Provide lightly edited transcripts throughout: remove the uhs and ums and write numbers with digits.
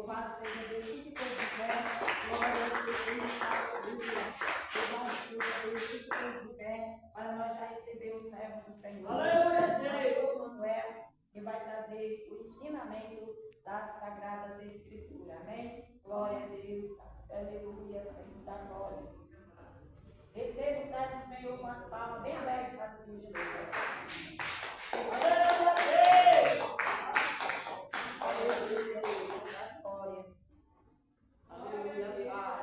Louvado seja Deus, fique todo de pé. Glória a Deus, aleluia. Louvado seja Deus, fique todo de pé. Para nós já receber o servo do Senhor. Pastor Manuel, que vai trazer o ensinamento das Sagradas Escrituras. Amém? Glória a Deus. Aleluia, Senhor da glória. Receba o servo do Senhor com as palmas bem alegres para cima de Deus. Aleluia, Deus! Aleluia, Deus. Glória. Aleluia, Pai.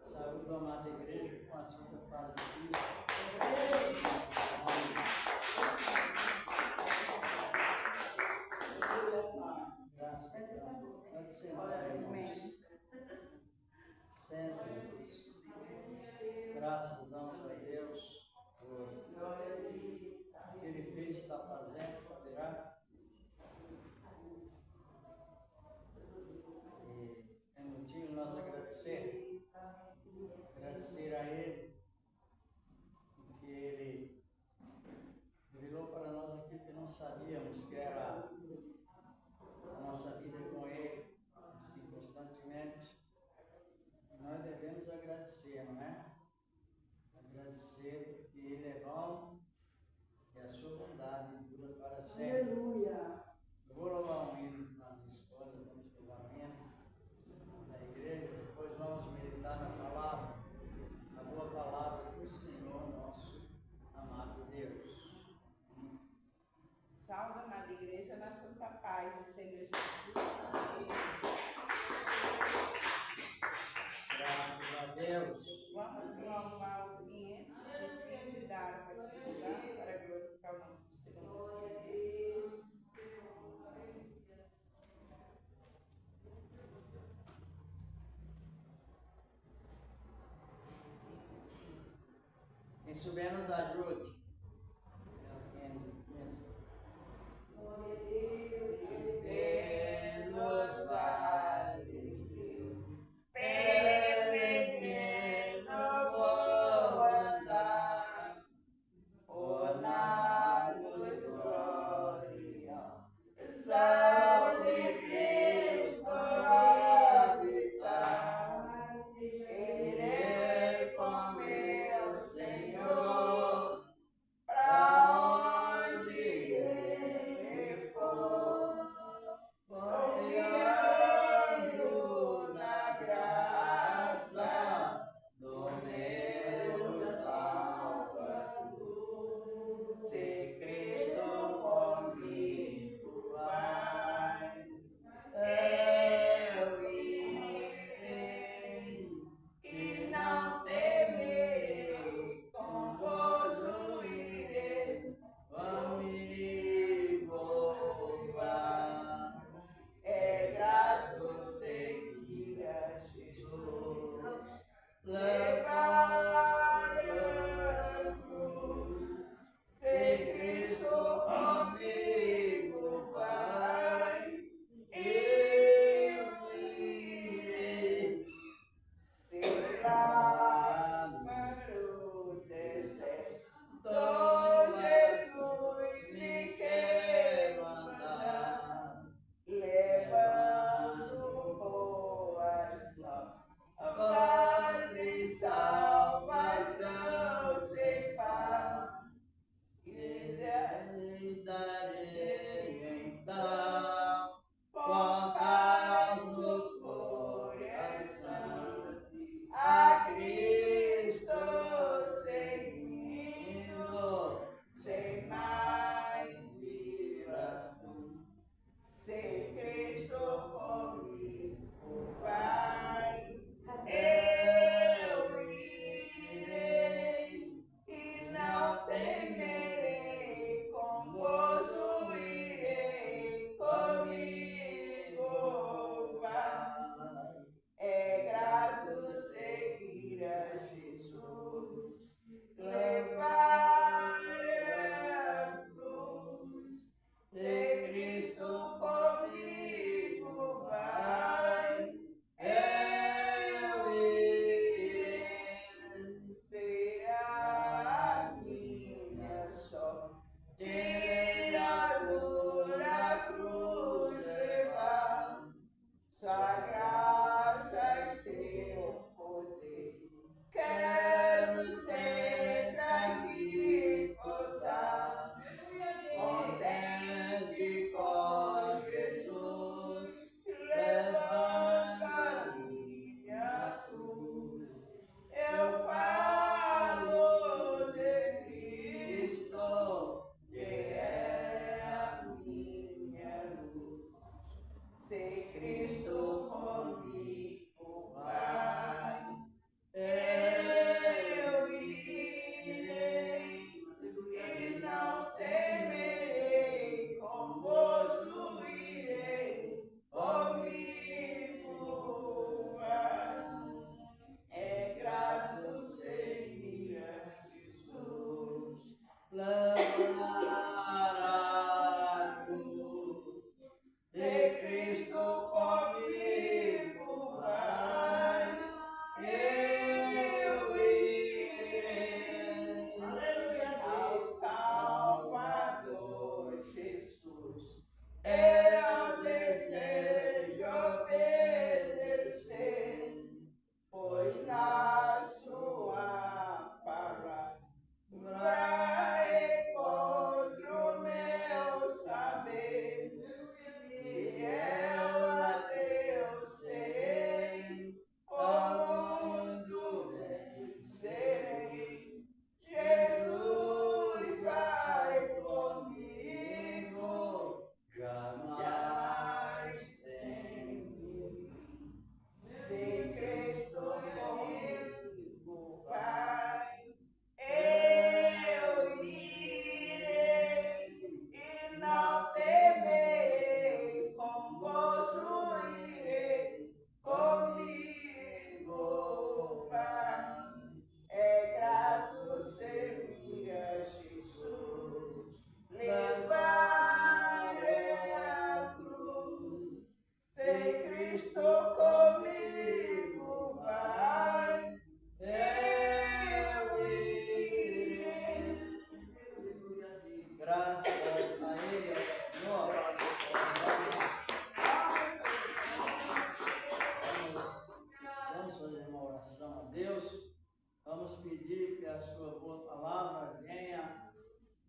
Saúde a amada igreja com a santa paz de Cristo. Graças a Deus. Pode sentar, irmãos. Senta-nos. Graças damos a Deus por o que Ele fez, está fazendo, fazerá. E é motivo nós agradecer a Ele, porque Ele revelou para nós aquilo que não sabíamos, que era a nossa vida com Ele, assim, constantemente. E nós devemos agradecer, não é? Agradecer porque Ele é bom e a sua bondade dura para sempre. Aleluia. Eu vou louvar um hino para a minha esposa, vamos louvar o hino da igreja, depois vamos meditar na palavra, a boa palavra do Senhor, nosso amado Deus. Salve, amada igreja, na santa paz do Senhor Jesus. Graças a Deus. Vamos louvar o 500 e dar para cristã, para glorificar o nome do Senhor. Quem souber nos ajude. Glória a Deus. Pelos vales peregrino vou andar, por na luz glória, sol de Cristo habitar. Irei com meu Senhor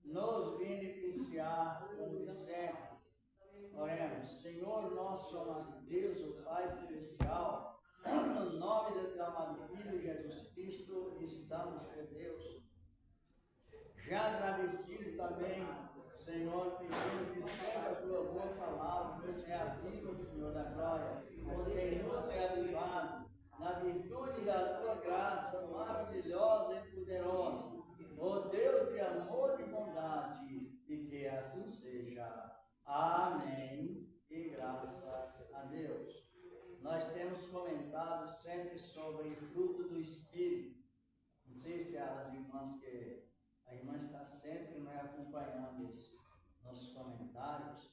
nos beneficiar como de sempre. Oremos. Senhor nosso amado Deus, o Pai Celestial, no nome do teu amado Filho Jesus Cristo, estamos, ó Deus, já agradecido também, Senhor, pedindo que sempre a tua boa palavra nos reaviva, Senhor da glória, porque nos reavivado na virtude da tua graça maravilhosa e poderosa, ó Deus de amor e bondade, e que assim seja. Amém. E graças a Deus. Nós temos comentado sempre sobre o fruto do Espírito. Não sei se as irmãs que a irmã está sempre me acompanhando os nossos comentários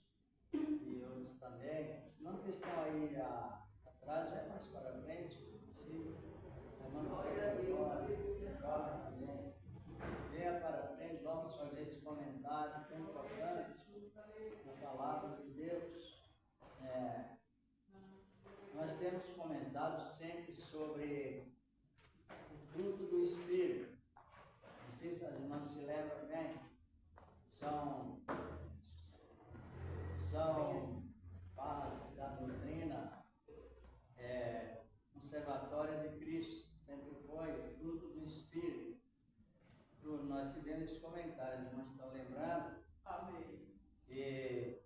e outros também. Não que estão aí atrás, vai mais para frente, se possível. A irmã jovem também. Venha para frente, vamos fazer esse comentário tão importante na palavra de Deus. Nós temos comentado sempre sobre o fruto do Espírito. Não sei se as irmãs se lembram bem. São bases da doutrina conservatória de Cristo. Sempre foi o fruto do Espírito. Nós fizemos esse comentário, as irmãs estão lembrando? Amém. E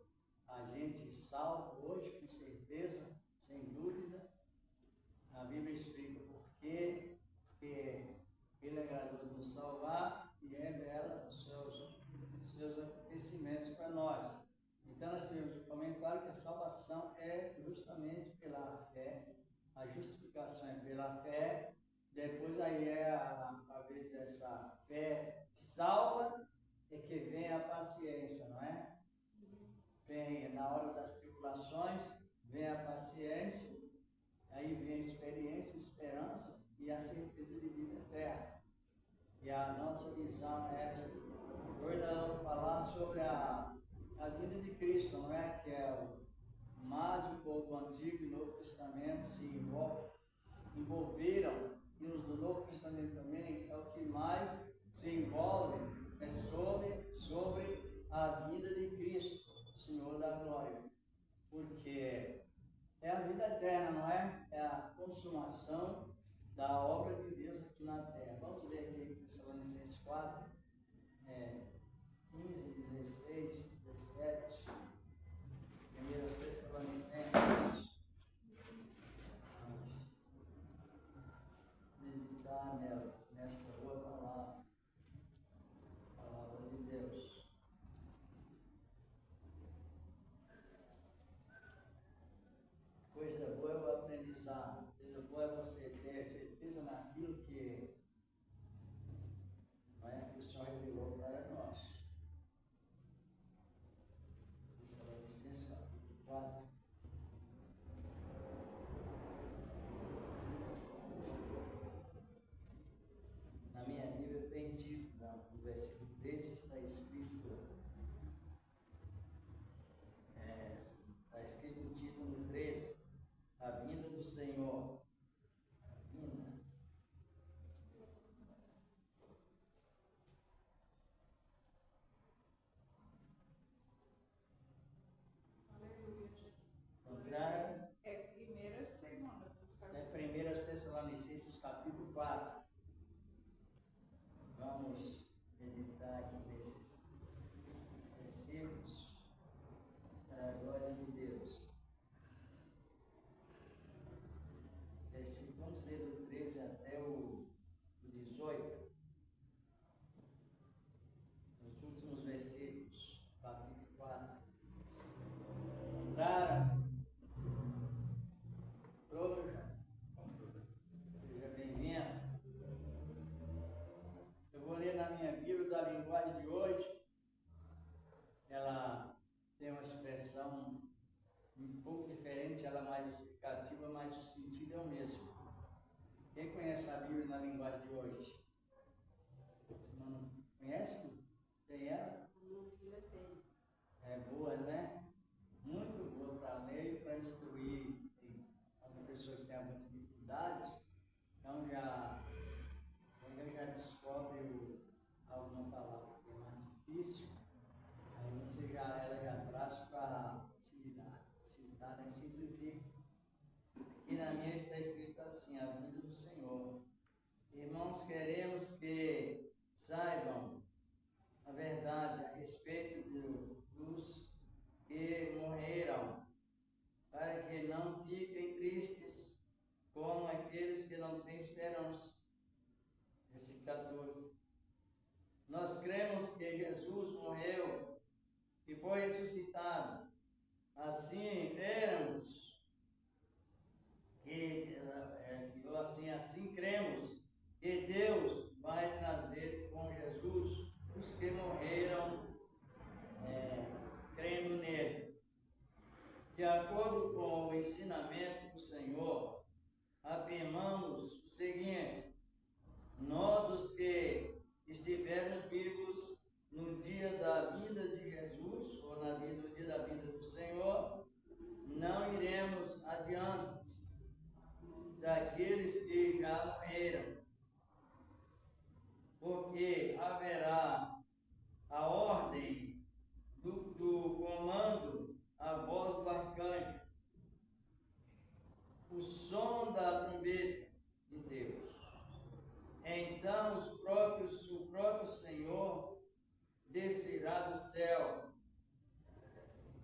a gente salvo hoje, com certeza, sem dúvida. A Bíblia explica por quê, que Ele agradou nos salvar e revela os seus acontecimentos para nós. Então, nós temos comentário que a salvação é justamente pela fé, a justificação é pela fé, depois aí a vez dessa fé salva, é que vem a paciência, não é? Vem na hora das tribulações, vem a paciência, aí vem a experiência, esperança e a certeza de vida eterna. E a nossa visão é esta. Hoje nós vamos falar sobre a vida de Cristo, não é? Que é o mágico do Antigo e Novo Testamento se envolveram, e os do Novo Testamento também, é o que mais se envolve, é sobre a vida de Cristo, Senhor da glória. Porque é a vida eterna, não é? É a consumação da obra de Deus aqui na terra. Vamos ler aqui Tessalonicenses 4, 15, 16, 17. Primeiras Tessalonicenses. Meditar nela, nesta boa palavra. Palavra de Deus. Coisa boa é o aprendizado. Coisa boa é você ter certeza naquilo que o Senhor revelou para nós. Tessalonicenses capítulo 4. Na minha Bíblia tem título, no versículo 13 está escrito, está escrito no título 13, a vinda do Senhor. A vinda. Contrário. É primeira ou segunda? É 1 Tessalonicenses capítulo 4. Vamos meditar aqui nesses versículos para a glória de Deus. Vamos ler do 13 até o 18. Os últimos versículos, capítulo 4. Clara, seja bem-vinda. Eu vou ler na minha Bíblia da linguagem de hoje. Ela tem uma expressão um pouco diferente, ela é mais explicativa, mas o sentido é o mesmo. Quem conhece a Bíblia na linguagem de hoje? Você não conhece? Tem ela? É boa, né? Muito boa para ler e para instruir. Uma pessoa que tem muita dificuldade, então já descobre alguma palavra que é mais difícil, aí você já traz para facilidade. Facilidade nem simplifica. E na minha está escrito assim, a vida do Senhor. Irmãos, queremos que saibam a verdade a respeito dos que morreram, para que não fiquem tristes como aqueles que não têm esperança. Versículo 14. Nós cremos que Jesus morreu e foi ressuscitado. Assim éramos, assim cremos que Deus vai trazer com Jesus os que morreram crendo nele. De acordo com o ensinamento do Senhor, afirmamos o seguinte: nós, os que estivermos vivos no dia da vinda de Jesus, ou no dia da vinda do Senhor, não iremos adiante daqueles que já morreram, porque haverá a ordem do comando, a voz do arcanjo, o som da trombeta de Deus. Então o próprio Senhor descerá do céu,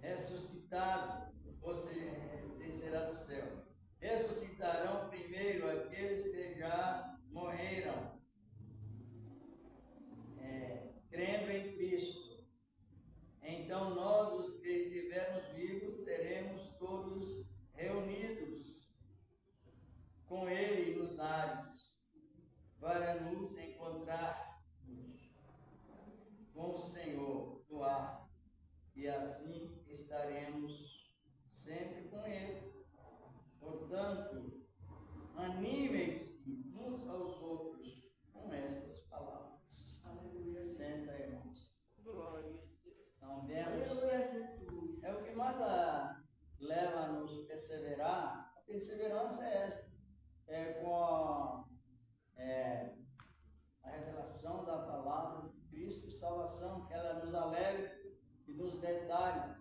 ressuscitado, ou seja, descerá do céu. Ressuscitarão primeiro aqueles que já morreram, crendo em Cristo. Então nós, os que estivermos vivos, seremos todos reunidos com Ele nos ares, para nos encontrarmos com o Senhor no ar, e assim estaremos sempre com Ele. Portanto, animem-se uns aos outros com estas palavras. Aleluia. Senta, irmãos. Glória a Deus. Então, vemos. Aleluia, Jesus. É o que mais leva a nos perseverar. A perseverança é esta. Com a revelação da palavra de Cristo, salvação, que ela nos alegra e nos detalha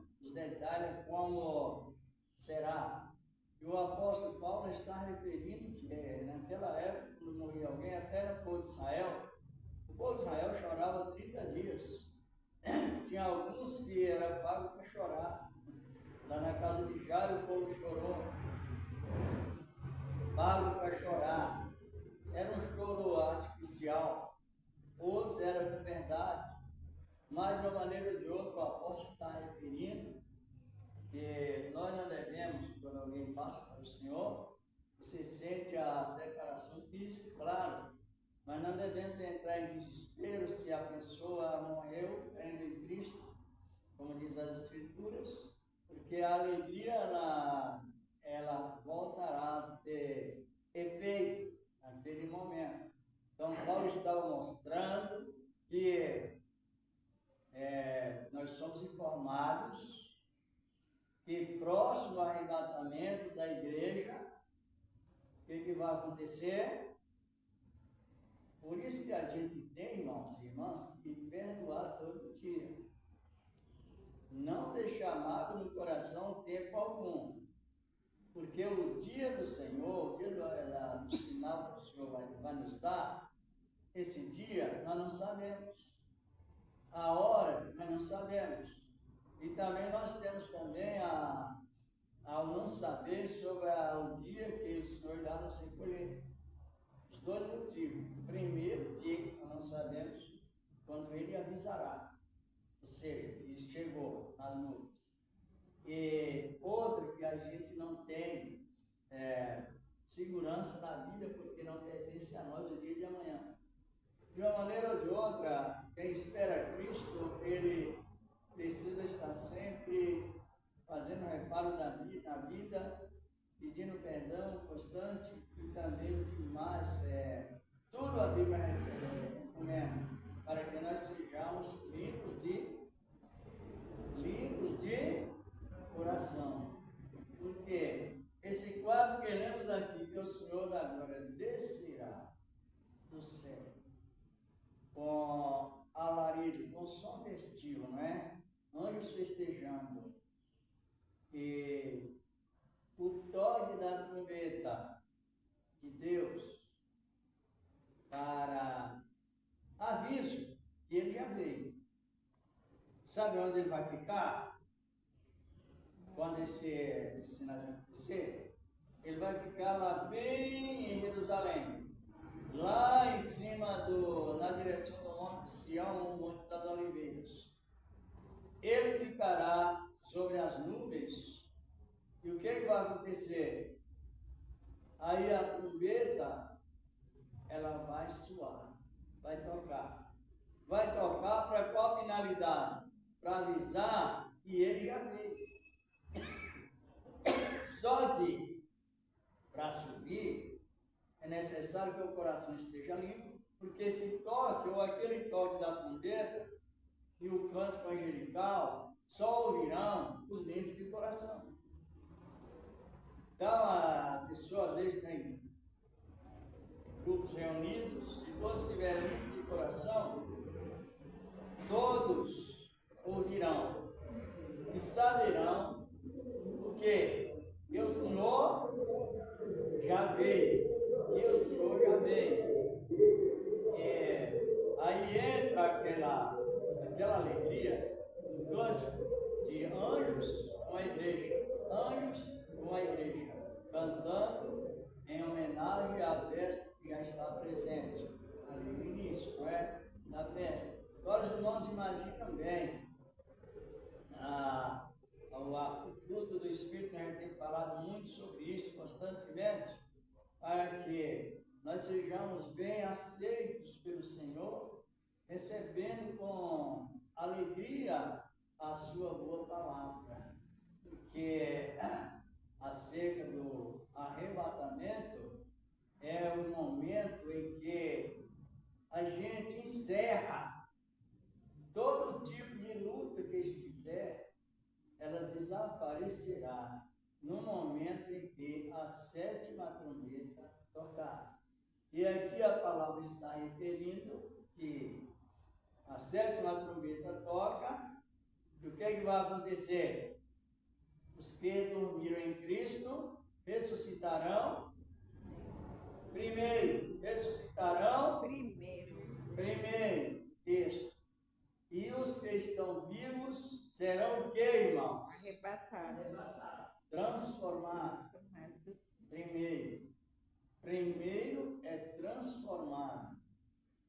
como será. E o apóstolo Paulo está referindo que naquela época, quando morria alguém, até no povo de Israel, o povo de Israel chorava 30 dias. Tinha alguns que era pago para chorar. Lá na casa de Jairo o povo chorou, pago para chorar. Era um choro artificial. Outros era de verdade. Mas de uma maneira ou de outra o apóstolo está referindo que nós não devemos, quando alguém passa para o Senhor, você sente a separação física, claro, mas não devemos entrar em desespero se a pessoa morreu crendo em Cristo, como diz as Escrituras, porque a alegria ela voltará a ter efeito naquele momento. Então Paulo estava mostrando que nós somos informados que próximo ao arrebatamento da igreja, o que vai acontecer? Por isso que a gente tem, irmãos e irmãs, que perdoar todo dia. Não deixar mágoa no coração tempo algum. Porque o dia do Senhor, o dia do sinal que o Senhor vai nos dar, esse dia nós não sabemos. A hora nós não sabemos. E também nós temos também ao não saber sobre o dia que o Senhor irá nos recolher. Os dois motivos. O primeiro, dia nós não sabemos quando Ele avisará. Ou seja, que chegou nas nuvens. E outro que a gente não tem segurança na vida porque não pertence a nós o dia de amanhã. De uma maneira ou de outra, quem espera Cristo, ele precisa estar sempre fazendo reparo na vida, pedindo perdão constante e também o que mais tudo a Bíblia recomenda, para que nós sejamos limpos de coração. Porque esse quadro que lemos aqui, que o Senhor da glória descerá do céu com alarido, com som desse festejando. E o toque da trombeta de Deus para aviso que ele já veio. Sabe onde ele vai ficar? Quando esse sinal acontecer, ele vai ficar lá bem em Jerusalém, lá em cima na direção do Monte Sião, o Monte das Oliveiras. Ele ficará sobre as nuvens. E o que vai acontecer? Aí a trombeta, ela vai soar, vai tocar. Vai tocar para qual finalidade? Para avisar que ele já veio. Só que, para subir, é necessário que o coração esteja limpo, porque esse toque, ou aquele toque da trombeta, e o cântico angelical, só ouvirão os limpos de coração. Então, a pessoa, às vezes, tem grupos reunidos, se todos estiverem limpos de coração, todos ouvirão e saberão o quê? Que o Senhor já veio. Que o Senhor já veio. Aí entra aquela alegria do cântico de anjos com a igreja. Anjos com a igreja. Cantando em homenagem à festa que já está presente. Ali no início, não é? Da festa. Agora os irmãos imaginam bem o fruto do Espírito, a gente tem falado muito sobre isso constantemente, para que nós sejamos bem aceitos pelo Senhor, recebendo com alegria a sua boa palavra, porque acerca do arrebatamento é o momento em que a gente encerra todo tipo de luta que estiver, ela desaparecerá no momento em que a sétima trombeta tocar. E aqui a palavra está referindo que a sétima trombeta toca, e o que é que vai acontecer? Os que dormiram em Cristo ressuscitarão primeiro. Ressuscitarão primeiro. Texto. E os que estão vivos serão o que, irmãos? Arrebatados. Transformados. Primeiro. Primeiro é transformado,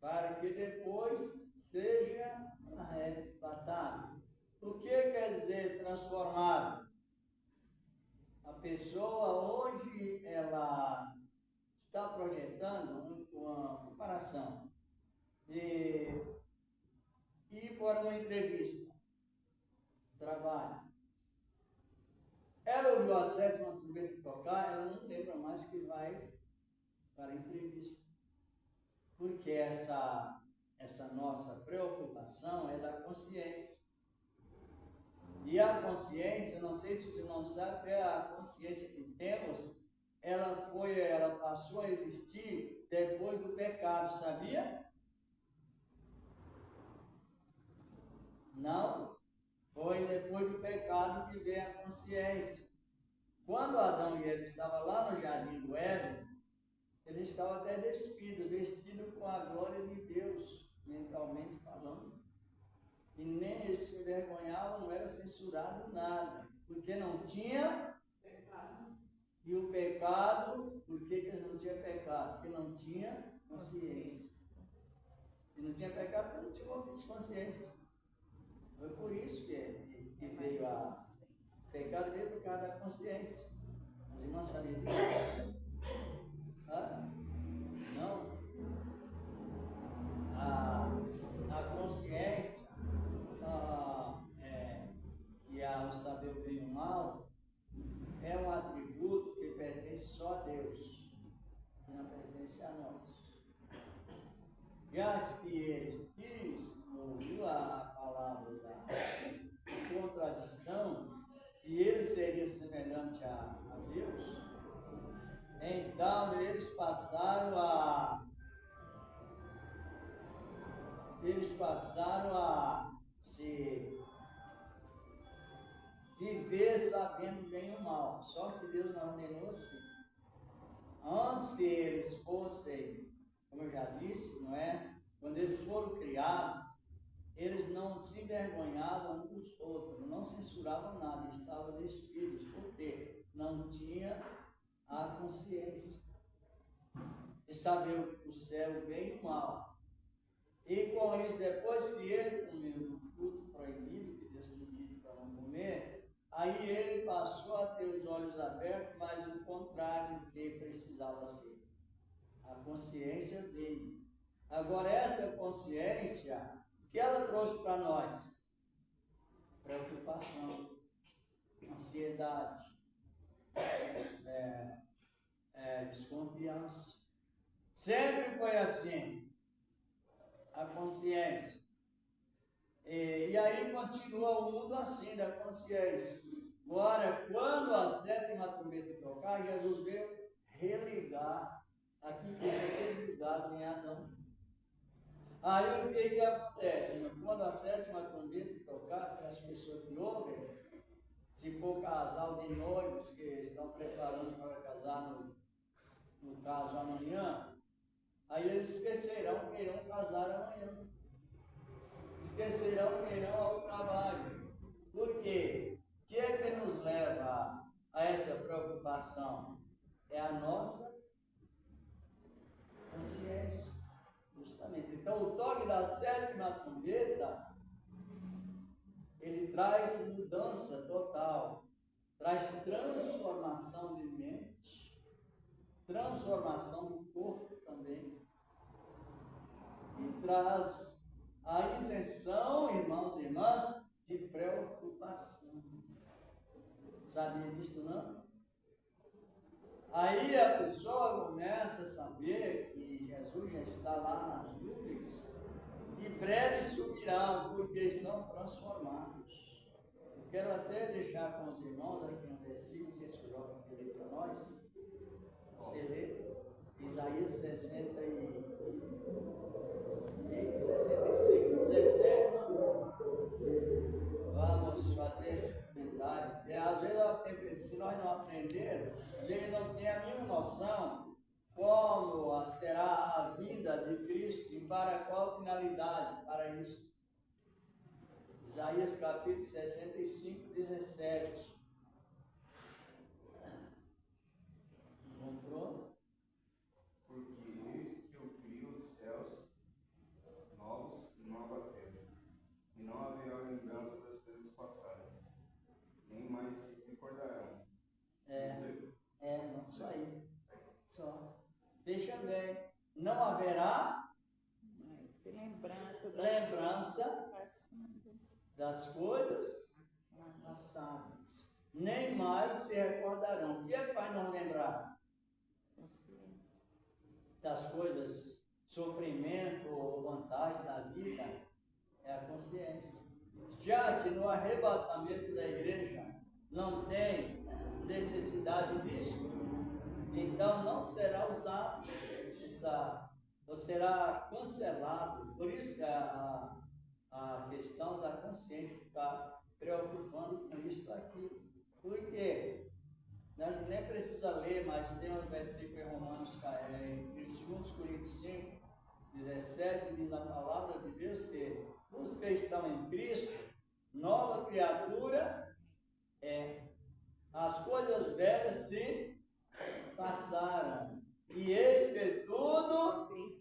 para que depois seja arrebatado. O que quer dizer transformado? A pessoa hoje, ela está projetando uma comparação de ir para uma entrevista, trabalho. Ela ouviu a sétima trombeta tocar, ela não lembra mais que vai para a entrevista. Porque essa nossa preocupação é da consciência. E a consciência, não sei se você não sabe, é a consciência que temos, ela passou a existir depois do pecado, sabia? Não, foi depois do pecado que veio a consciência. Quando Adão e Eva estavam lá no jardim do Éden, eles estavam até vestidos com a glória de Deus, mentalmente falando. E nem eles se envergonhavam, não era censurado nada, porque não tinha pecado. E o pecado, por que eles não tinham pecado? Porque não tinha consciência. E não tinha pecado porque não tinha ouvido de consciência. Foi por isso que veio a pecado, veio por causa da consciência. As irmãs sabiam disso? Não? A consciência e o saber o bem e o mal é um atributo que pertence só a Deus, que não pertence a nós. Já que eles ouviu a palavra da contradição, e ele seria semelhante a Deus, então eles passaram a se viver sabendo bem ou mal. Só que Deus não ordenou assim. Antes que eles fossem, como eu já disse, não é? Quando eles foram criados, eles não se envergonhavam uns dos outros, não censuravam nada, estavam despidos, porque não tinha a consciência de saber o céu, o bem e o mal. E com isso, depois que ele comeu do fruto proibido, que Deus tinha dito para não comer, aí ele passou a ter os olhos abertos, mas o contrário do que precisava ser. A consciência veio. Agora, esta consciência, o que ela trouxe para nós? Preocupação, ansiedade, desconfiança. Sempre foi assim, a consciência. E aí continua o mundo assim, da consciência. Agora, quando a sétima trombeta tocar, Jesus veio religar aquilo que foi desligado em Adão. Aí o que acontece? Quando a sétima trombeta tocar, as pessoas que ouvem, se for casal de noivos que estão preparando para casar no caso amanhã, aí eles esquecerão que irão casar amanhã. Esquecerão que irão ao trabalho. Por quê? O que é que nos leva a essa preocupação? É a nossa consciência. Justamente. Então, o toque da sétima trombeta, ele traz mudança total, traz transformação de mente, transformação do corpo também, e traz a isenção, irmãos e irmãs, de preocupação. Sabia disso, não? Aí a pessoa começa a saber que Jesus já está lá nas nuvens e breve subirão, porque são transformados. Eu quero até deixar com os irmãos aqui um versículo, não sei se o João vai ler para nós. Você lê Isaías 65, 17. Vamos fazer esse comentário. Às vezes, se nós não aprendermos, a gente não tem a mínima noção como será a vida de Cristo e para qual finalidade para isso. Isaías capítulo 65, 17. Encontrou? Porque eis que eu crio os céus novos e nova terra, e não haverá lembrança das coisas passadas, nem mais se recordarão. Não, só aí. Só. Veja bem, não haverá lembrança das coisas passadas, nem mais se recordarão. O que é que vai não lembrar? Das coisas, sofrimento ou vantagem da vida, é a consciência. Já que no arrebatamento da igreja não tem necessidade disso, então não será usado, ou será cancelado. Por isso que a questão da consciência está preocupando com isso aqui. Por quê? Nós nem precisa ler, mas tem um versículo em Romanos, em 2 Coríntios 5, 17, diz a palavra de Deus que os que estão em Cristo, nova criatura é. As coisas velhas se passaram, e eis que tudo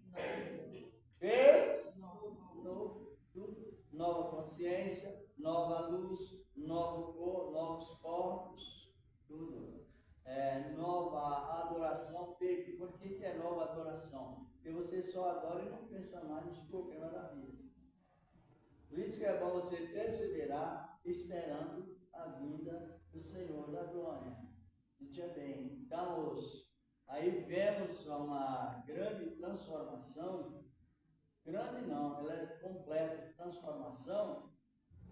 fez novo, nova consciência, nova luz, novos corpos, tudo. Nova adoração. Por que é nova adoração? Porque você só adora e não pensa mais nos problemas da vida. Por isso que é bom você perseverar esperando a vinda do Senhor da glória. Veja bem, então aí vemos uma grande transformação, grande não, ela é completa, transformação,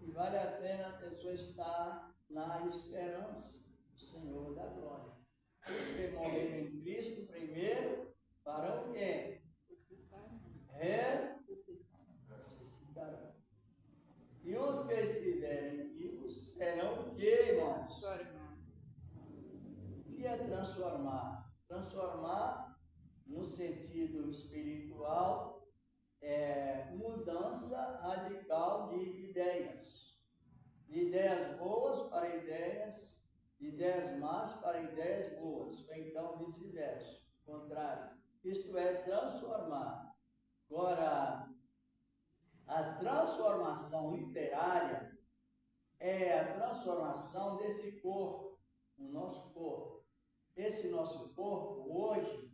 e vale a pena a pessoa estar na esperança do Senhor da glória. Os que morreram em Cristo primeiro, para o quê? Ressuscitarão. E os que estiverem vivos serão o quê, irmão? transformar. Transformar, no sentido espiritual, é mudança radical de ideias. De ideias boas para ideias más para ideias boas. Ou então vice-versa, contrário. Isto é transformar. Agora, a transformação literária é a transformação desse corpo, o nosso corpo. Esse nosso corpo, hoje,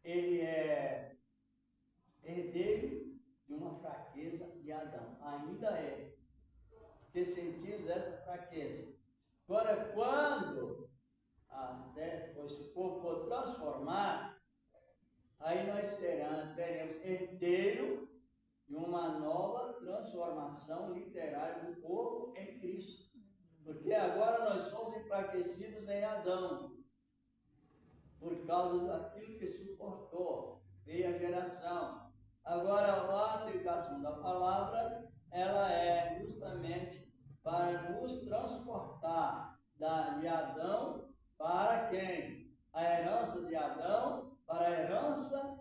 ele é herdeiro de uma fraqueza de Adão. Ainda é. Porque sentimos essa fraqueza. Agora, quando esse corpo for transformar, aí nós teremos herdeiro de uma nova transformação literária do corpo em Cristo. Porque agora nós somos enfraquecidos em Adão, por causa daquilo que suportou, veio a geração. Agora, a aceitação da palavra, ela é justamente para nos transportar de Adão para quem? A herança de Adão para a herança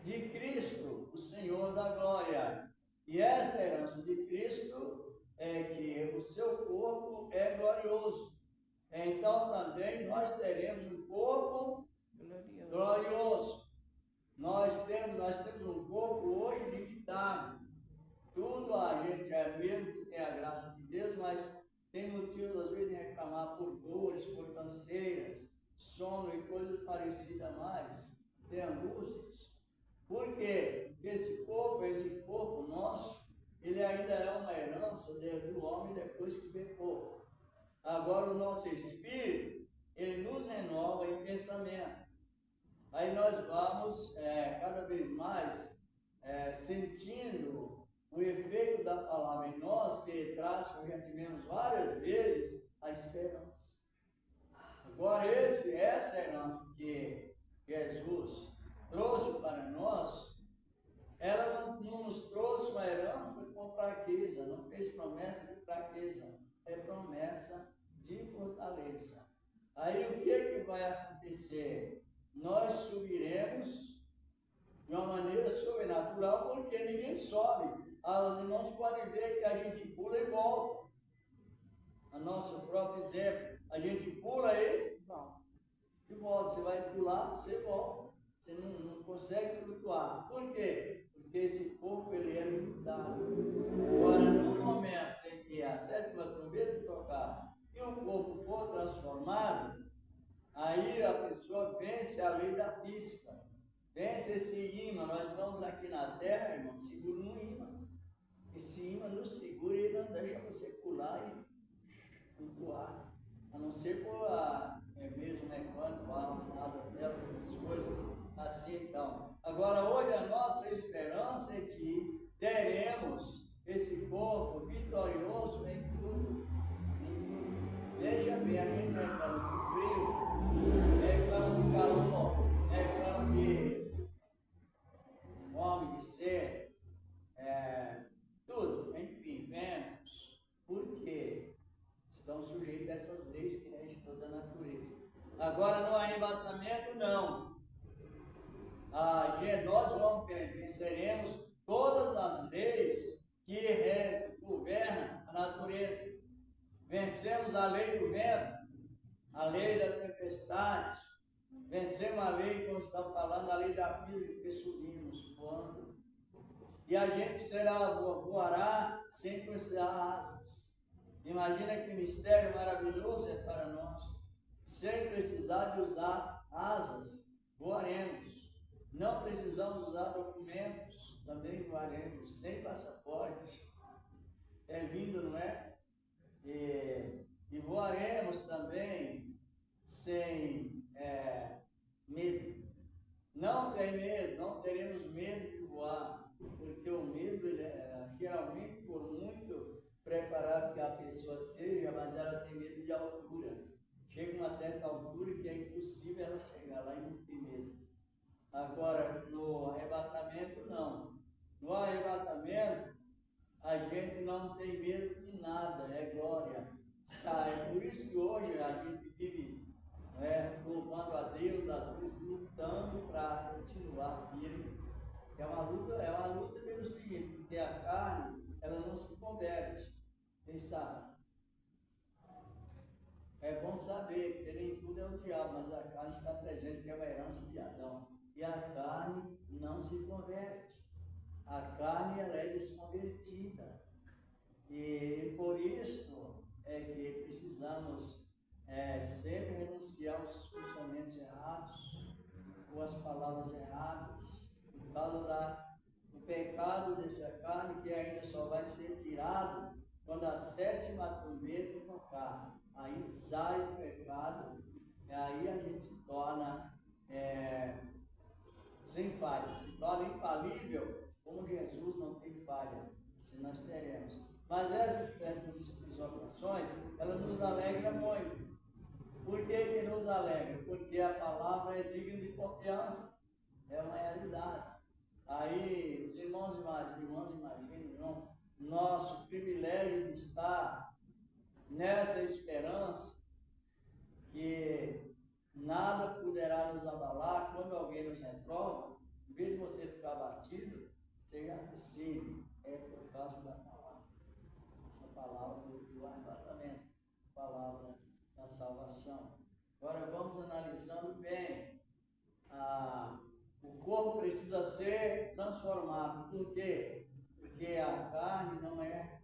de Cristo, o Senhor da glória. E esta herança de Cristo é que o seu corpo é glorioso. Então também nós teremos um corpo glorioso. Nós temos um corpo hoje limitado. Tudo a gente é mesmo que tem a graça de Deus, mas tem motivos às vezes de reclamar por dores, por canseiras, sono e coisas parecidas mais. Tem angústias. Por quê? Porque esse corpo nosso, ele ainda é uma herança do homem depois que pecou. Agora o nosso espírito, ele nos renova em pensamento. Aí nós vamos cada vez mais sentindo o efeito da palavra em nós, que traz, como já tivemos várias vezes, a esperança. Agora essa herança que Jesus trouxe para nós, ela não nos trouxe uma herança com fraqueza, não fez promessa de fraqueza, é promessa de fortaleza. Aí o que vai acontecer? Nós subiremos de uma maneira sobrenatural, porque ninguém sobe. Os irmãos podem ver que a gente pula e volta. A nosso próprio exemplo, a gente pula e volta. Você vai pular, você volta. Você não consegue flutuar. Por quê? Porque esse corpo ele é limitado. Agora, no momento em que a sétima trombeta tocar e o corpo for transformado, aí a pessoa vence a lei da física. Vence esse imã. Nós estamos aqui na terra, irmão, segura no imã. Esse imã nos segura e não deixa você pular e flutuar. A não ser por mesmo mecânico, asa dela, essas coisas assim. Então, agora hoje a nossa esperança é que teremos esse corpo vitorioso em tudo. Veja bem, a gente reclama do frio, reclama do calor, reclama de fome, de sede, tudo, enfim, ventos. Por quê? Estão sujeitos a essas leis que regem toda a natureza. Agora, no arrebatamento, não. Nós venceremos todas as leis que governam a natureza. Vencemos a lei do vento, a lei da tempestade, vencemos a lei, como está falando, a lei da física, que subimos voando. E a gente voará sem precisar asas. Imagina que mistério maravilhoso é para nós. Sem precisar de usar asas, voaremos. Não precisamos usar documentos, também voaremos. Sem passaporte. É lindo, não é? E voaremos também sem medo. Não tem medo, não teremos medo de voar, porque o medo ele geralmente, por muito preparado que a pessoa seja, mas ela tem medo de altura. Chega a uma certa altura que é impossível ela chegar lá e não ter medo. Agora, no arrebatamento, não. No arrebatamento, a gente não tem medo de nada, é glória. É por isso que hoje a gente vive louvando a Deus, às vezes lutando para continuar firme. É uma luta pelo seguinte, porque a carne, ela não se converte. Quem sabe? É bom saber, porque nem tudo é o diabo, mas a carne está presente, que é uma herança de Adão. E a carne não se converte. A carne, ela é desconvertida. E por isso é que precisamos sempre renunciar aos pensamentos errados, ou às palavras erradas, por causa do pecado dessa carne, que ainda só vai ser tirado quando a 7ª trombeta tocar. Aí sai o pecado, e aí a gente se torna sem falha, se torna infalível, como Jesus não tem falha, se nós teremos. Mas essas exortações, elas nos alegram muito. Por que nos alegra? Porque a palavra é digna de confiança, é uma realidade. Aí, os irmãos imaginam nosso privilégio de estar nessa esperança que nada poderá nos abalar quando alguém nos reprova. Em vez de você ficar abatido, seja acessível, é por causa da palavra. Essa palavra do arrebatamento, palavra da salvação. Agora vamos analisando bem. O corpo precisa ser transformado. Por quê? Porque a carne não é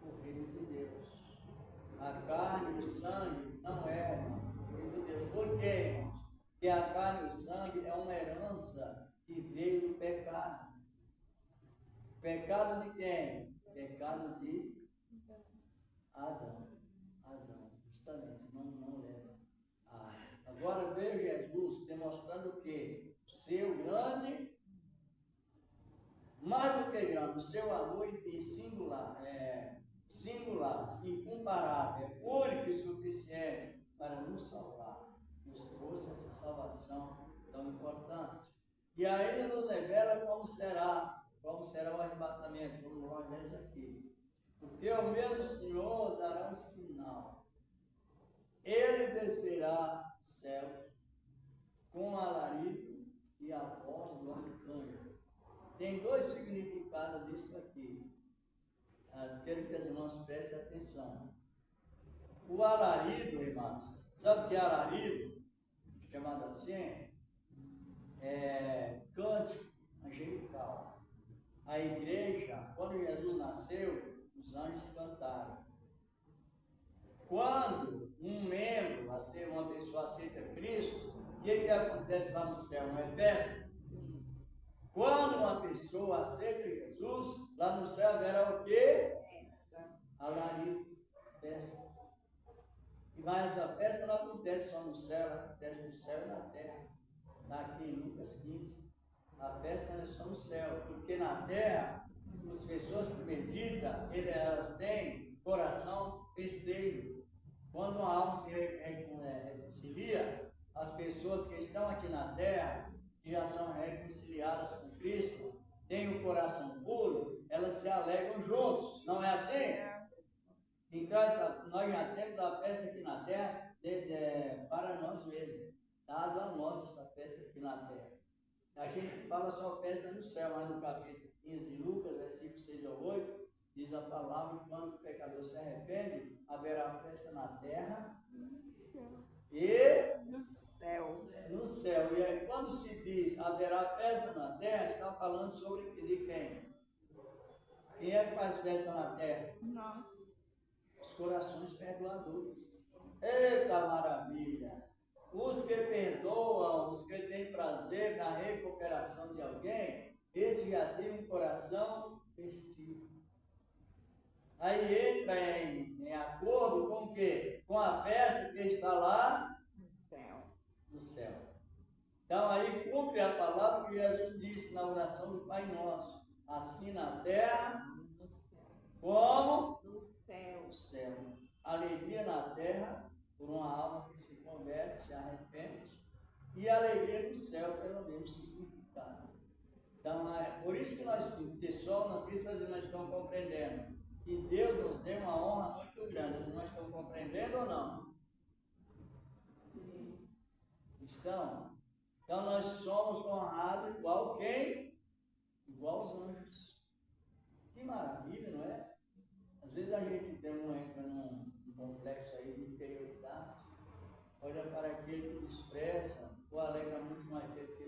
o reino de Deus. A carne e o sangue não é o reino de Deus. Por quê, irmãos? Porque a carne e o sangue é uma herança que veio do pecado. Pecado de quem? Pecado de Adão. Justamente, não leva. Agora veio Jesus demonstrando o quê? O seu grande, mais do que grande, o seu amor em singular, incomparável, único e suficiente para nos salvar. Nos trouxe essa salvação tão importante. E ainda nos revela como será o arrebatamento, como nós lemos aqui. Porque o mesmo Senhor dará um sinal. Ele descerá do céu com alarido e a voz do arcanjo. Tem 2 significados disso aqui. Quero que as irmãs prestem atenção. O alarido, irmãs, sabe o que é alarido? Chamado assim? Cântico angelical. A igreja, quando Jesus nasceu, os anjos cantaram. Quando um membro, uma pessoa aceita Cristo, o que acontece lá no céu? Não é festa? Quando uma pessoa aceita Jesus, lá no céu haverá o quê? Festa. Alarido, festa. Mas essa festa não acontece só no céu, ela acontece no céu e na terra. Está aqui em Lucas 15. A festa não é só no céu, porque na terra, as pessoas que meditam, elas têm coração festeiro. Quando uma alma se reconcilia, as pessoas que estão aqui na terra, que já são reconciliadas com Cristo, têm o coração puro, elas se alegram juntos, não é assim? Então, nós já temos a festa aqui na terra para nós mesmos, dado a nós essa festa aqui na terra. A gente fala só festa no céu, mas no capítulo 15 de Lucas, versículo 6 ao 8, diz a palavra que quando o pecador se arrepende, haverá festa na terra e no céu. No céu. E aí, quando se diz haverá festa na terra, está falando sobre de quem? Quem é que faz festa na terra? Nós. Os corações perdoadores. Eita maravilha! Os que perdoam, os que têm prazer na recuperação de alguém, esses já têm um coração festivo. Aí entra em acordo com o quê? Com a festa que está lá no céu. Então aí cumpre a palavra que Jesus disse na oração do Pai Nosso. Assim na terra, como no céu. Alegria na terra por uma alma que se converte, se arrepende, e alegria no céu pelo mesmo significado. Então é por isso que nós pessoal, não sei se as irmãs estão compreendendo, que Deus nos deu uma honra muito grande. As irmãs estão compreendendo ou não? Sim. Estão? Então nós somos honrados igual quem? Igual os anjos. Que maravilha, não é? Às vezes a gente entra num complexo aí de inferioridade, olha para aquele que despreza, ou alegra muito mais aquele que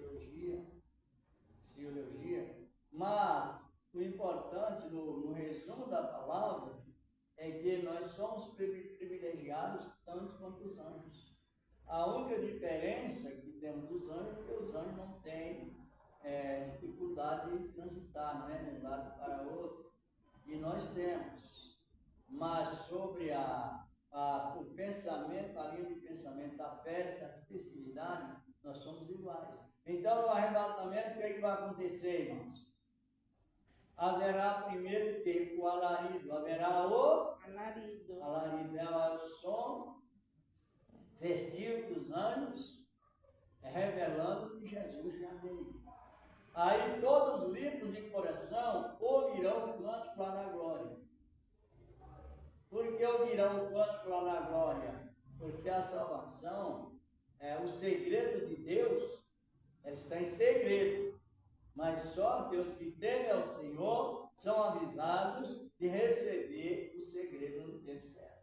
elogia, mas o importante no resumo da palavra é que nós somos privilegiados tanto quanto os anjos. A única diferença que temos dos anjos é que os anjos não têm dificuldade de transitar, não é? De um lado para o outro. E nós temos. Mas sobre o pensamento, a linha de pensamento da festa, da festividade, nós somos iguais. Então, no arrebatamento, o que vai acontecer, irmãos? Haverá primeiro que o alarido, haverá o alarido, é o som festivo dos anjos, revelando que Jesus já veio. Aí todos os limpos de coração ouvirão o cântico lá na glória. Por que ouvirão o cântico lá na glória? Porque a salvação, o segredo de Deus, está em segredo. Mas só Deus que temem ao Senhor são avisados de receber o segredo no tempo certo.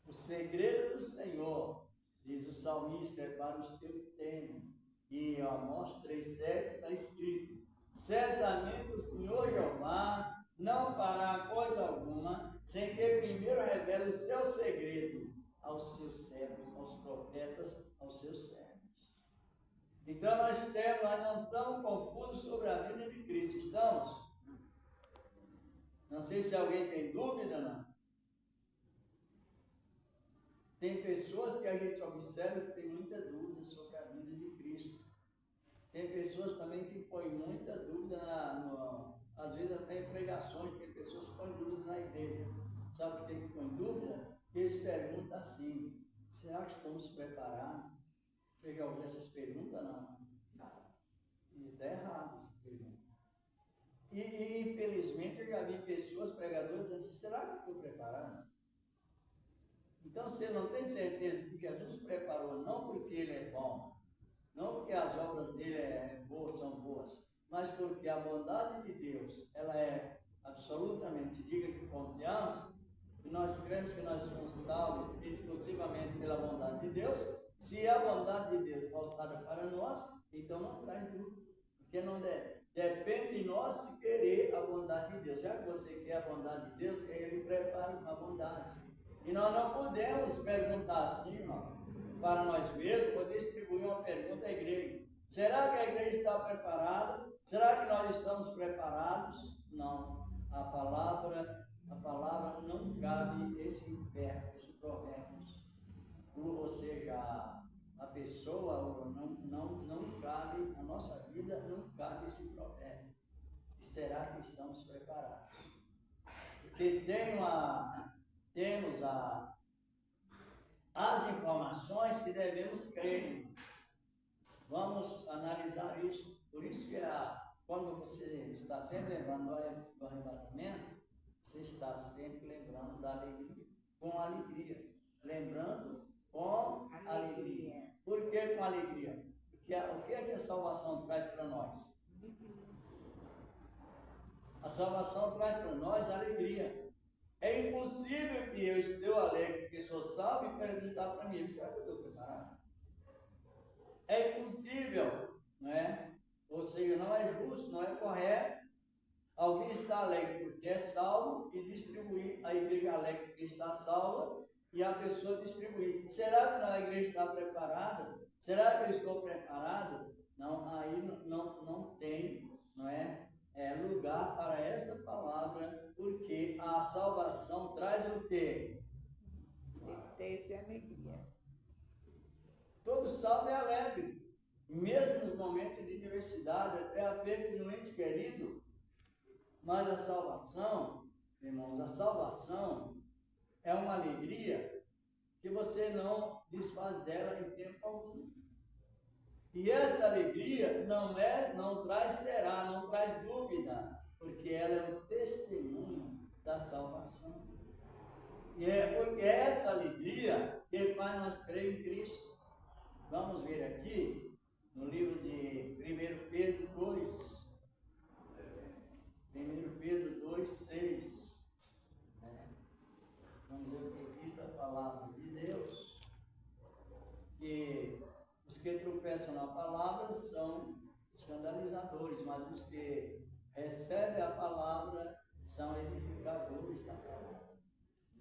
O segredo do Senhor, diz o salmista, é para os que o temem. E em Amós 3,7 está escrito: certamente o Senhor Jeová não fará coisa alguma sem que primeiro revele o seu segredo aos seus servos, aos profetas, aos seus servos. Então nós não estamos confusos sobre a vinda de Cristo, estamos? Não sei se alguém tem dúvida, não. Tem pessoas que a gente observa que tem muita dúvida sobre a vinda de Cristo. Tem pessoas também que põem muita dúvida, às vezes até em pregações, tem pessoas que põem dúvida na igreja. Sabe o que tem que pôr dúvida? Eles perguntam assim: será que estamos preparados? Você já ouviu essas perguntas? Não. E está errado essa pergunta. E infelizmente eu já vi pessoas, pregadores, dizendo assim: será que eu estou preparado? Então você não tem certeza que Jesus preparou, não porque ele é bom, não porque as obras dele são boas, mas porque a bondade de Deus, ela é absolutamente digna de confiança, e nós cremos que nós somos salvos exclusivamente pela bondade de Deus. Se a bondade de Deus voltada para nós, então não traz dúvida, porque não depende de nós se querer a bondade de Deus. Já que você quer a bondade de Deus, ele prepara a bondade. E nós não podemos perguntar assim, para nós mesmos, ou distribuir uma pergunta à igreja: será que a igreja está preparada? Será que nós estamos preparados? Não. A palavra não cabe esse provérbio. Ou seja, a pessoa não cabe, a nossa vida não cabe esse provérbio. E será que estamos preparados? Porque temos as informações que devemos crer. Vamos analisar isso. Por isso que quando você está sempre lembrando do arrebatamento, você está sempre lembrando da alegria. Com alegria. Lembrando com alegria. Por que com alegria? Porque o que é que a salvação traz para nós? A salvação traz para nós alegria. É impossível que eu esteja alegre porque sou salvo e perguntar para mim: será que eu estou preparado? É impossível, não é? Ou seja, não é justo, não é correto alguém estar alegre porque é salvo e distribuir a igreja alegre porque está salva e a pessoa distribuir. Será que a igreja está preparada? Será que eu estou preparado? Não, aí não tem, não é? Lugar para esta palavra, porque a salvação traz o quê? Certeza e alegria. Todo salvo é alegre, mesmo nos momentos de diversidade, até a perda de um ente querido. Mas a salvação, irmãos, a salvação é uma alegria que você não desfaz dela em tempo algum. E esta alegria não traz dúvida, porque ela é o testemunho da salvação. E é porque essa alegria que faz nós crer em Cristo. Vamos ver aqui no livro de 1 Pedro 2. 1 Pedro 2, 6. Vamos ver o que diz a palavra de Deus. Que os que tropeçam na palavra são escandalizadores, mas os que recebem a palavra são edificadores da palavra.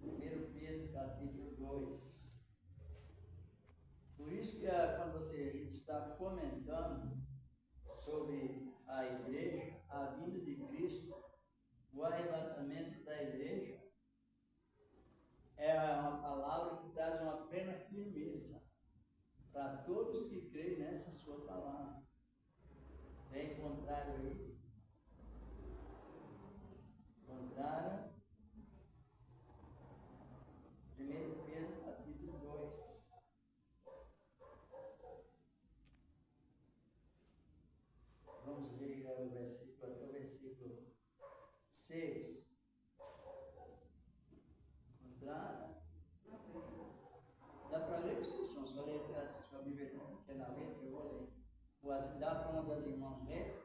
1 Pedro capítulo 2. Por isso que quando a gente está comentando sobre a igreja, a vinda de Cristo, o arrebatamento da igreja, é uma palavra que traz uma plena firmeza para todos que creem nessa sua palavra. Tem contrário aí? Contrário? 1 Pedro capítulo 2. Vamos ler o versículo, até o versículo 6. Contrário? Dá para ler vocês? Só ler a sua Bíblia que é na letra, eu vou ler. Dá para uma das irmãs ler?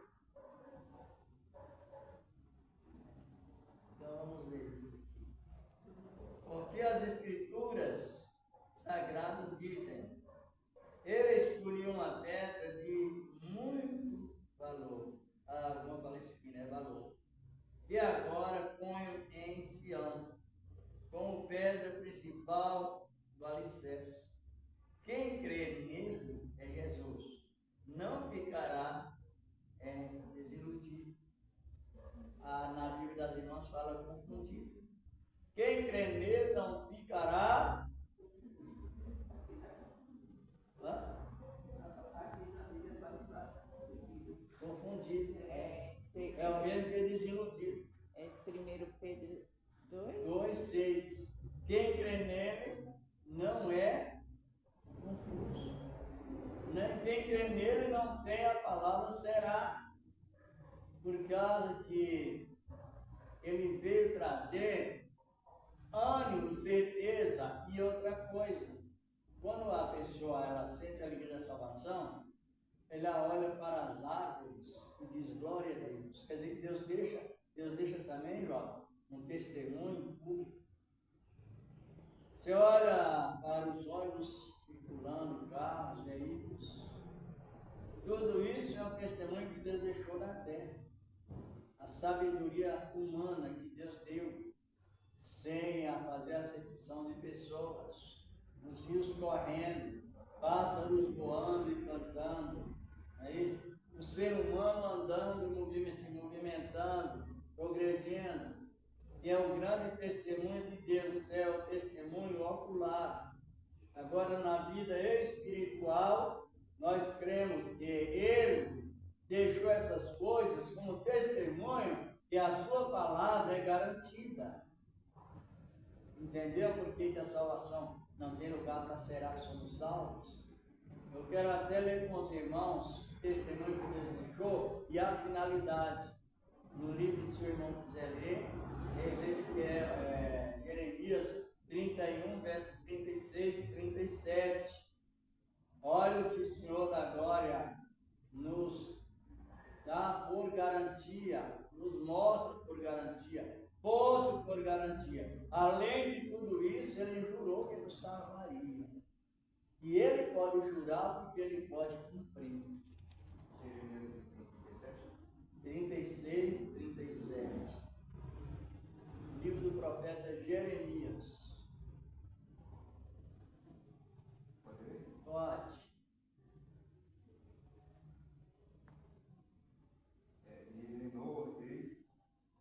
Então vamos ler isso aqui. Porque as Escrituras Sagradas dizem: Ele escolheu uma pedra de muito valor. Vamos falar isso aqui, né? Valor. E agora ponho em Sião, como pedra principal do alicerce. Quem crê nele é Jesus. Não ficará desiludido. Na Bíblia das Irmãs fala confundido. Quem crê nele não ficará. Confundido. É o mesmo que desiludido. É 1 Pedro 2? 2, 6. Quem crê nele não é confuso. Quem crê nele não tem a palavra será. Por causa que ele veio trazer ânimo, certeza e outra coisa. Quando a pessoa ela sente a alegria da salvação, ela olha para as árvores e diz glória a Deus. Quer dizer, Deus deixa também, Jó, um testemunho público. Você olha para os ônibus circulando, carros, veículos. Tudo isso é um testemunho que Deus deixou na terra. A sabedoria humana que Deus deu, sem fazer acepção de pessoas. Os rios correndo, pássaros voando e cantando. É isso? O ser humano andando, se movimentando, progredindo. E é o grande testemunho de Deus. Isso é o testemunho ocular. Agora, na vida espiritual, nós cremos que Ele deixou essas coisas como testemunho que a sua palavra é garantida. Entendeu por que a salvação não tem lugar para será que somos salvos? Eu quero até ler com os irmãos o testemunho que Deus deixou e a finalidade. No livro de seu irmão quiser ler, Jeremias 31, versos 36 e 37. Olha o que o Senhor da Glória nos dá por garantia, nos mostra por garantia, posto por garantia. Além de tudo isso, ele jurou que nos salvaria. E ele pode jurar porque ele pode cumprir. 36 e 37. Livro do profeta Jeremias. Pode. Eliminou o rei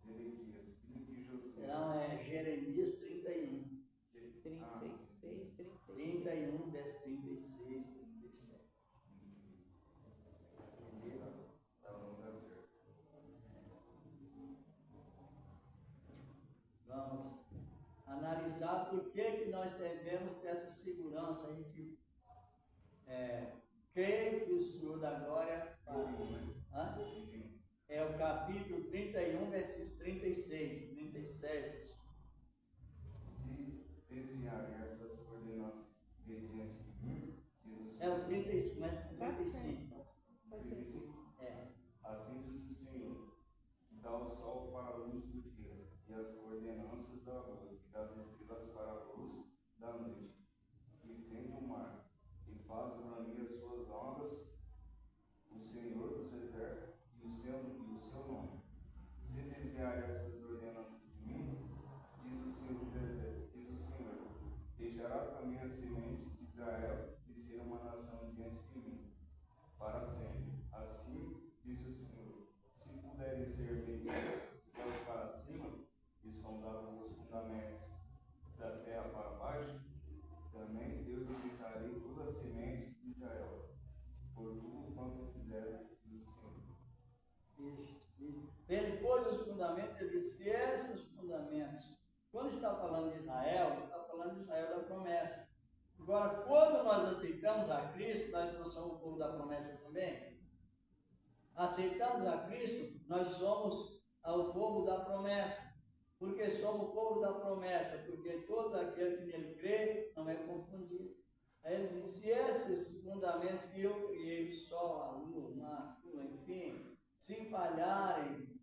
Zedequias, filho de Josias. Não, é Jeremias 31. 36, 31, verso 36, 37. Vamos analisar por que nós devemos ter essa segurança aí que creio que o Senhor da Glória é o capítulo 31, versículo 36, 37. Se desviarem essas ordenanças obedientes de mim, diz o É o 30, começa com 35. 35. É. Assim diz o Senhor, que dá o sol para a luz do dia, e as ordenanças da lua, e das estrelas para a luz da noite, que fende o mar, e faz brandir as suas ondas, o Senhor dos exércitos e o seu nome. Se desviar essas ordenanças de mim, diz o Senhor, deixará também a semente de Israel de ser uma nação diante de mim, para sempre. Assim, diz o Senhor, se puderem ser medidos os céus para cima e sondados os fundamentos da terra para baixo, também eu libertarei toda a semente de Israel, por tudo quanto fizer, diz o Senhor. Isso. Ele pôs os fundamentos, ele disse, esses fundamentos. Quando está falando de Israel, está falando de Israel da promessa. Agora, quando nós aceitamos a Cristo, nós não somos o povo da promessa também? Aceitamos a Cristo, nós somos o povo da promessa. Porque somos o povo da promessa, porque todo aquele que nele crê não é confundido. Aí ele disse, esses fundamentos que eu criei, o sol, a lua, enfim, se falharem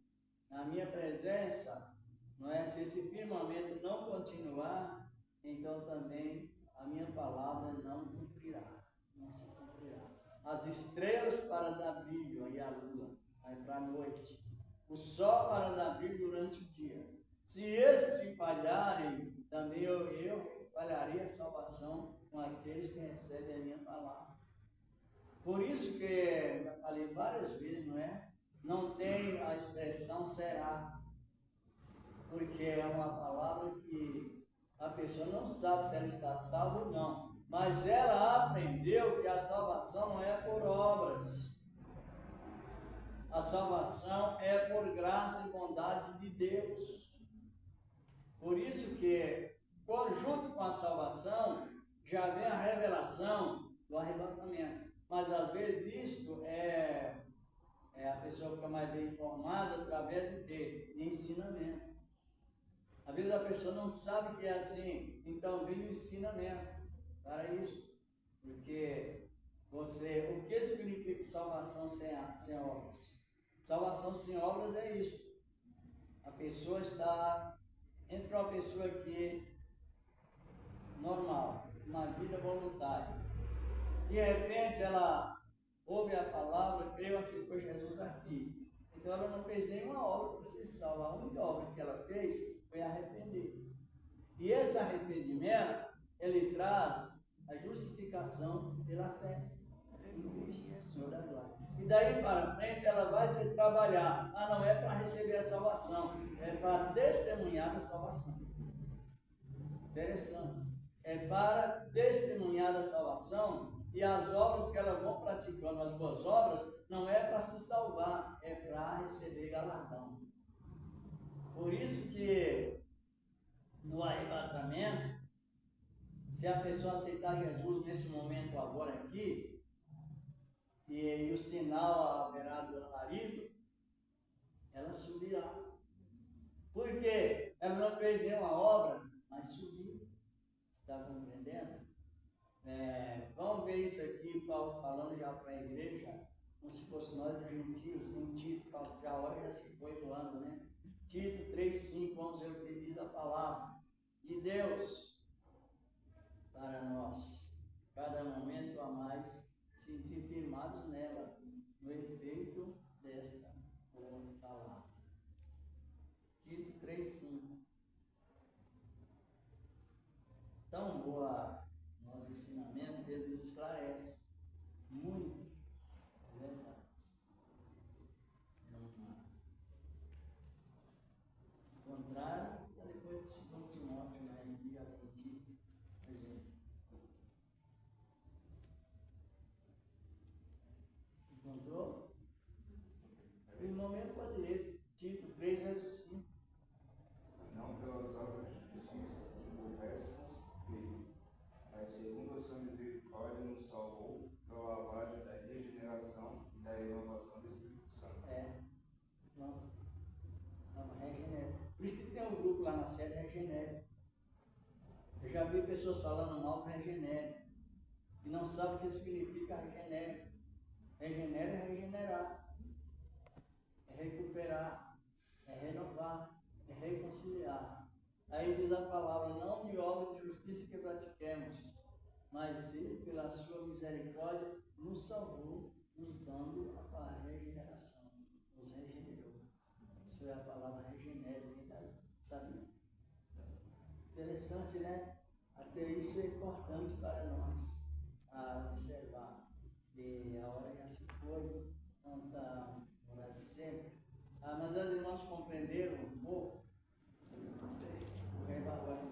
na minha presença, não é? Se esse firmamento não continuar, então também a minha palavra não cumprirá, não se cumprirá. As estrelas para dar brilho, e a lua vai para a noite, o sol para dar brilho durante o dia. Se esses se falharem, também eu falharei a salvação com aqueles que recebem a minha palavra. Por isso que, já falei várias vezes, não é? Não tem a expressão será, porque é uma palavra que a pessoa não sabe se ela está salva ou não, mas ela aprendeu que a salvação não é por obras, a salvação é por graça e bondade de Deus. Por isso que, junto com a salvação, já vem a revelação do arrebatamento, mas às vezes isto a pessoa fica mais bem informada através do quê? De ensinamento. Às vezes a pessoa não sabe que é assim, então vem o ensinamento para isso. Porque o que significa salvação sem obras? Salvação sem obras é isso. A pessoa está entre uma pessoa aqui normal, uma vida voluntária. De repente ela ouve a palavra, creu, aceitou Jesus aqui. Então ela não fez nenhuma obra para ser salva. A única obra que ela fez foi arrepender. E esse arrependimento, ele traz a justificação pela fé em Cristo, Senhor da glória. E daí para frente ela vai se trabalhar. Não é para receber a salvação, é para testemunhar a salvação. Interessante. É para testemunhar a salvação. E as obras que elas vão praticando, as boas obras, não é para se salvar, é para receber galardão. Por isso que no arrebatamento, se a pessoa aceitar Jesus nesse momento agora aqui, e o sinal haverá do alarido, ela subirá. Por quê? Ela não fez nenhuma obra, mas subiu. Está compreendendo? Vamos ver isso aqui, Paulo falando já para a igreja, como se fosse nós os gentios, em Tito, Paulo, já a hora já se foi voando, né? Tito 3,5, vamos ver o que diz a palavra de Deus para nós. Cada momento a mais sentir firmados nela, no efeito desta palavra. Tito 3,5. Tão boa nosso ensinamento, ele nos esclarece muito, verdade. Ao contrário, depois de 2 Timóteo, né, envia a Tito, encontrou? Irmão mesmo pode ler, Tito 3, verso 5. Não pelas obras de justiça que houvésemos feito, mas segundo a sua misericórdia nos salvou pela lavagem da regeneração e da renovação do Espírito Santo. Não, regenera. Por isso que tem um grupo lá na sede, regenera. Eu já vi pessoas falando mal do regenera. e não sabe o que significa regenera. Regenera é regenerar, é recuperar, é renovar, é reconciliar. Aí diz a palavra, não de obras de justiça que pratiquemos, mas ele, pela sua misericórdia, nos salvou, nos dando a regeneração, nos regenerou. Isso é a palavra regenera, sabe? Interessante, né? Até isso é importante para nós observar. E a hora já se foi, não está hora de sempre. Mas as irmãs compreenderam um pouco.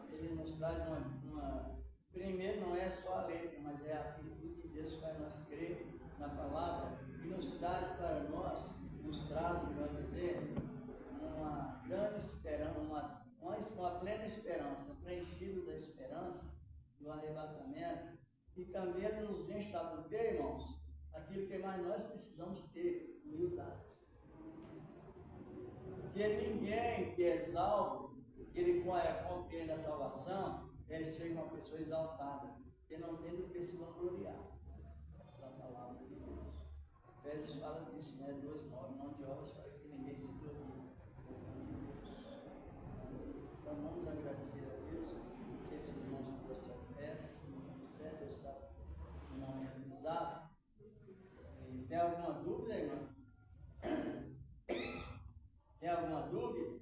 Ele nos traz uma. Primeiro, não é só a letra, mas é a atitude de Deus que faz nós crer na palavra e nos traz para nós, nos traz, vamos dizer, uma grande esperança, uma plena esperança, preenchido da esperança do arrebatamento. E também ele nos enche, sabe por quê, irmãos? Aquilo que mais nós precisamos ter, humildade. Porque ninguém que é salvo, que ele compreende a salvação, ele seja uma pessoa exaltada, que não tem do que se vangloriar. Essa palavra de Deus. Efésios fala disso, né? 2:9, não de obras para que ninguém se glorie. Então vamos agradecer a Deus. Não sei se os irmãos trouxeram ofertas, se não quiser, Deus sabe o momento exato. Tem alguma dúvida, irmão? Tem alguma dúvida?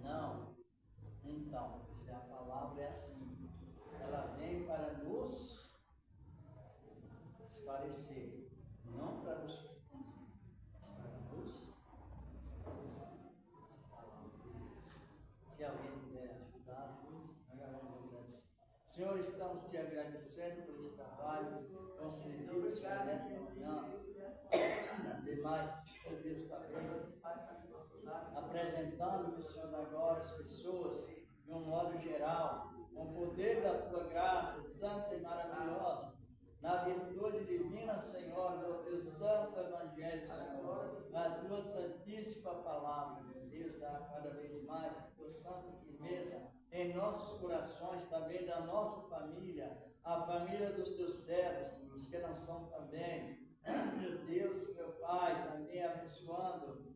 Não. Então, se a palavra é assim, ela vem para nos esclarecer, não para nos confundir, mas para nos esclarecer essa palavra. Se alguém puder ajudar, nós já vamos agradecer. Senhor, estamos te agradecendo por esse trabalho concedido, Senhor, nesta manhã. Demais, ó Deus, está apresentando, Senhor, agora as pessoas de um modo geral, com o poder da tua graça santa e maravilhosa, na virtude divina, Senhor, do teu santo evangelho, Senhor, a tua santíssima palavra, meu Deus, dá cada vez mais a tua santa firmeza em nossos corações, também da nossa família, a família dos teus servos, os que não são também. Meu Deus, meu Pai, também abençoando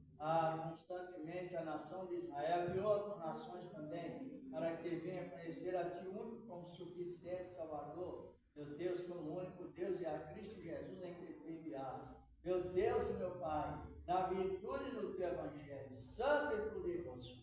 constantemente a nação de Israel e outras nações também, para que venha conhecer a Ti único como suficiente Salvador, meu Deus, como único Deus, e a Cristo Jesus em que te enviaste. Meu Deus e meu Pai, na virtude do Teu Evangelho, santo e poderoso,